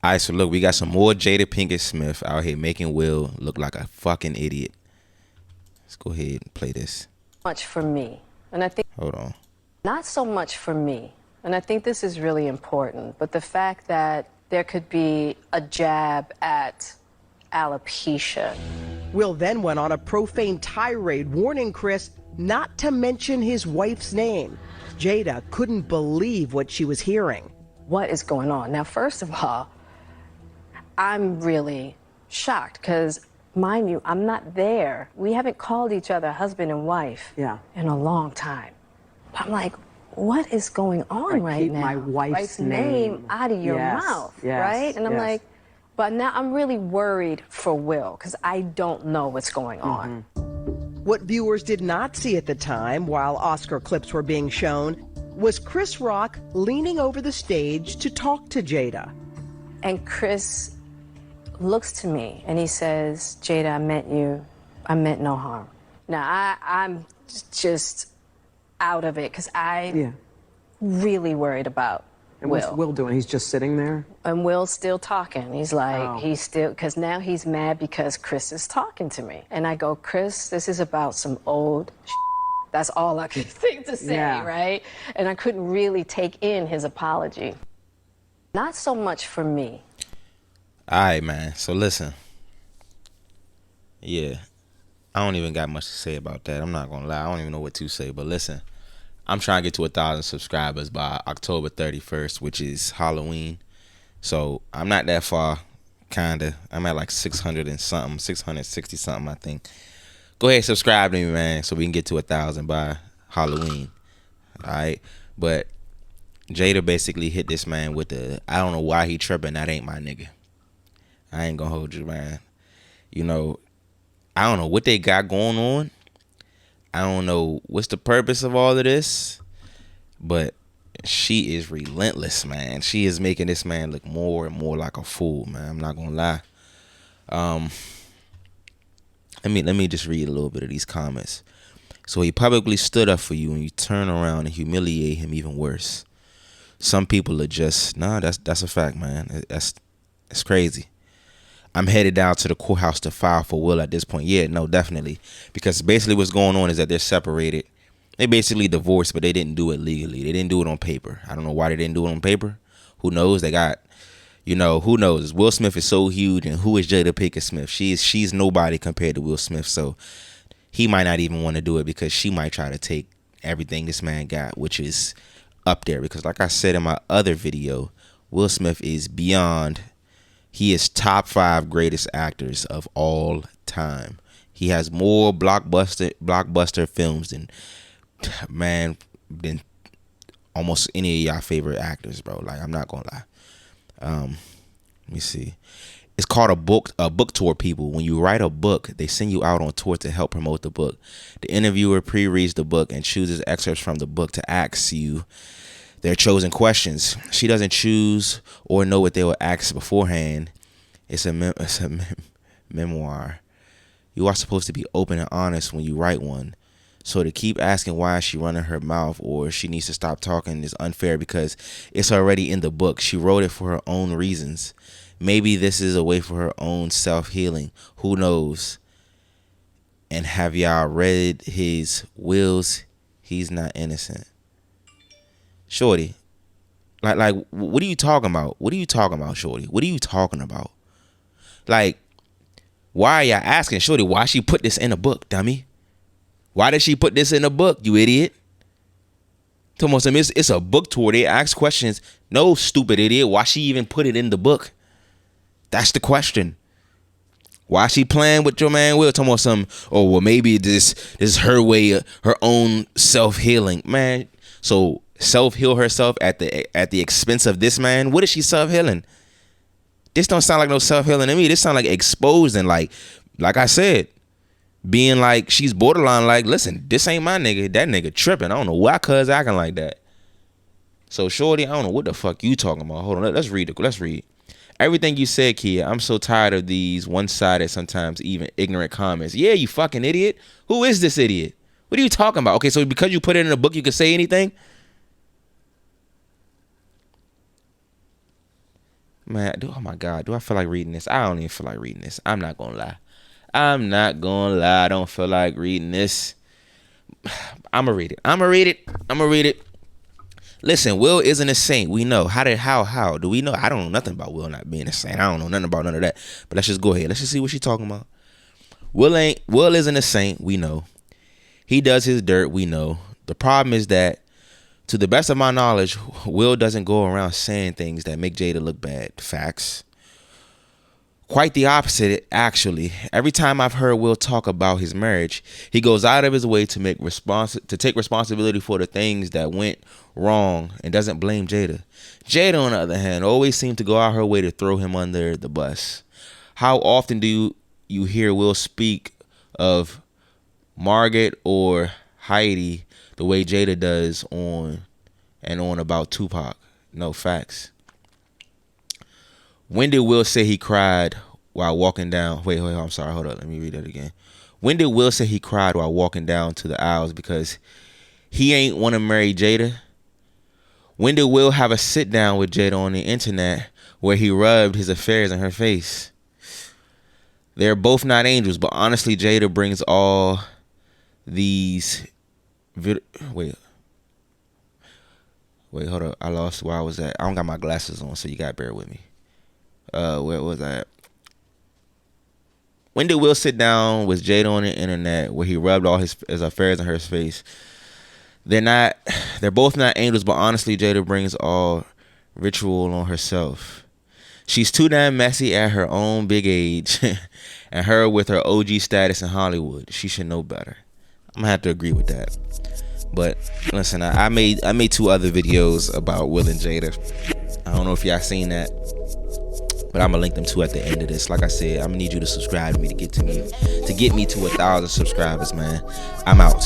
All right, so look, we got some more Jada Pinkett Smith out here making Will look like a fucking idiot. Let's go ahead and play this. Much for me, and I think Hold on. not so much for me, and I think this is really important, but the fact that there could be a jab at alopecia. Will then went on a profane tirade warning Chris not to mention his wife's name. Jada couldn't believe what she was hearing. What is going on? Now, first of all, I'm really shocked because, mind you, I'm not there. We haven't called each other husband and wife in a long time. But I'm like, what is going on right now? Keep my wife's name out of your mouth, right? And I'm like, but now I'm really worried for Will because I don't know what's going on. What viewers did not see at the time, while Oscar clips were being shown, was Chris Rock leaning over the stage to talk to Jada. And Chris looks to me and he says, Jada, I meant no harm. Now, I'm just out of it because I'm really worried about And Will. what's Will doing? He's just sitting there? And Will's still talking. He's like, because now he's mad because Chris is talking to me. And I go, Chris, this is about some old shit. That's all I could think to say, right? And I couldn't really take in his apology. Not so much for me. All right, man. So listen. Yeah. I don't even got much to say about that. I'm not going to lie. I don't even know what to say. But listen. I'm trying to get to 1,000 subscribers by October 31st, which is Halloween. So I'm not that far, kind of. I'm at like 600 and something, 660 something, I think. Go ahead, subscribe to me, man, so we can get to 1,000 by Halloween. All right? But Jada basically hit this man with the, I don't know why he tripping, that ain't my nigga. I ain't gonna hold you, man. You know, I don't know what they got going on. I don't know what's the purpose of all of this, but she is relentless, man. She is making this man look more and more like a fool, man. I'm not gonna lie. Let me just read a little bit of these comments. So he publicly stood up for you and you turn around and humiliate him even worse. Some people are just, that's a fact, man. That's crazy. I'm headed down to the courthouse to file for Will at this point. Yeah, no, definitely. Because basically what's going on is that they're separated. They basically divorced, but they didn't do it legally. They didn't do it on paper. I don't know why they didn't do it on paper. Who knows? They got, who knows? Will Smith is so huge, and who is Jada Pinkett Smith? She's nobody compared to Will Smith. So he might not even want to do it because she might try to take everything this man got, which is up there. Because like I said in my other video, Will Smith is beyond. He is top 5 greatest actors of all time. He has more blockbuster films than almost any of y'all favorite actors, bro. Like, I'm not gonna lie. Let me see. It's called a book tour, people. When you write a book, they send you out on tour to help promote the book. The interviewer pre-reads the book and chooses excerpts from the book to ask you their chosen questions. She doesn't choose or know what they will ask beforehand. It's a memoir. You are supposed to be open and honest when you write one. So to keep asking why is she running her mouth or she needs to stop talking is unfair because it's already in the book. She wrote it for her own reasons. Maybe this is a way for her own self-healing. Who knows? And have y'all read his wills? He's not innocent. Shorty, like, what are you talking about? What are you talking about, Shorty? What are you talking about? Like, why are y'all asking Shorty why she put this in a book, dummy? Why did she put this in a book, you idiot? It's a book tour. They ask questions. No, stupid idiot. Why she even put it in the book? That's the question. Why she playing with your man Will? Talking about some, oh, well, maybe this is her way, her own self-healing. Man, so self-heal herself at the expense of this man? What is she self-healing? This don't sound like no self-healing to me. This sound like exposed and like I said, being like she's borderline like, listen, this ain't my nigga. That nigga tripping. I don't know why cuz acting like that. So Shorty, I don't know what the fuck you talking about. Hold on, let's read. Let's read. Everything you said, Kia, I'm so tired of these one-sided, sometimes even ignorant comments. Yeah, you fucking idiot. Who is this idiot? What are you talking about? Okay, so because you put it in a book, you can say anything? Man, oh my God, do I feel like reading this? I don't even feel like reading this. I'm not gonna lie. I'm not gonna lie. I don't feel like reading this. I'ma read it. I'ma read it. I'ma read it. Listen, Will isn't a saint. We know. How do we know? I don't know nothing about Will not being a saint. I don't know nothing about none of that. But let's just go ahead. Let's just see what she's talking about. Will isn't a saint. We know. He does his dirt. We know. The problem is that, to the best of my knowledge, Will doesn't go around saying things that make Jada look bad. Facts. Quite the opposite, actually. Every time I've heard Will talk about his marriage, he goes out of his way to take responsibility for the things that went wrong and doesn't blame Jada. Jada, on the other hand, always seems to go out her way to throw him under the bus. How often do you hear Will speak of Margaret or Heidi the way Jada does on about Tupac? No, facts. When did Will say he cried while walking down? Wait, I'm sorry. Hold up. Let me read that again. When did Will say he cried while walking down to the aisles because he ain't want to marry Jada? When did Will have a sit down with Jada on the internet where he rubbed his affairs in her face? They're both not angels, but honestly, Jada brings all these. Wait, hold up. I lost where I was at. I don't got my glasses on, so you gotta bear with me. Where was I at? When did Will sit down with Jada on the internet where he rubbed all his affairs in her face? They're both not angels, but honestly, Jada brings all ritual on herself. She's too damn messy at her own big age, and her with her OG status in Hollywood. She should know better. I'm gonna have to agree with that. But listen, I made 2 other videos about Will and Jada. I don't know if y'all seen that, but I'm gonna link them 2 at the end of this. Like I said, I'm gonna need you to subscribe to me to get me to 1,000 subscribers, man. I'm out.